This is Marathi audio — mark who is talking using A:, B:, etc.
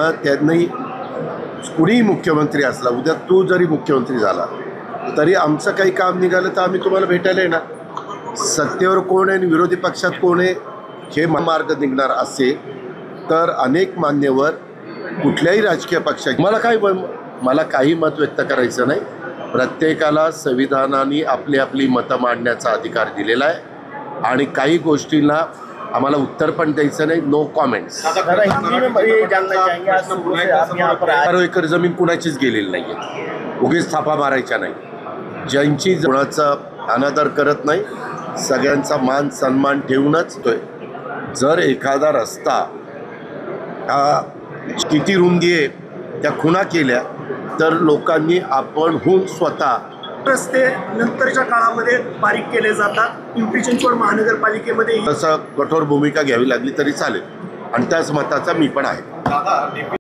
A: त्यांनी कुणीही मुख्यमंत्री असला, उद्या तू जरी मुख्यमंत्री झाला तरी आमचं काही काम निघालं तर आम्ही तुम्हाला भेटायला येणार। सत्तेवर कोण आहे आणि विरोधी पक्षात कोण आहे हे मार्ग निघणार असेल तर अनेक मान्यवर कुठल्याही राजकीय पक्षाचे मला काही मत व्यक्त करायचं नाही। प्रत्येकाला संविधानाने आपली आपली मतं मांडण्याचा अधिकार दिलेला आहे आणि काही गोष्टींना आम्हाला उत्तर पण द्यायचं नाही। No comments. 12 एकर जमीन कुणाचीच गेलेली नाही आहे, उगीच थापा मारायच्या नाही। ज्यांची कोणाचा अनादर करत नाही, सगळ्यांचा मान सन्मान ठेवूनच तो जर एखादा रस्ता किती रुंदी आहे त्या खुणा केल्या तर लोकांनी आपणहून स्वतः
B: रस्ते नंतरच्या काळामध्ये बारीक केले जातात। पिंपरी चिंचवड महानगरपालिकेमध्ये
A: तसं कठोर भूमिका घ्यावी लागली तरी चालेल आणि त्याच मताचा मी पण आहे।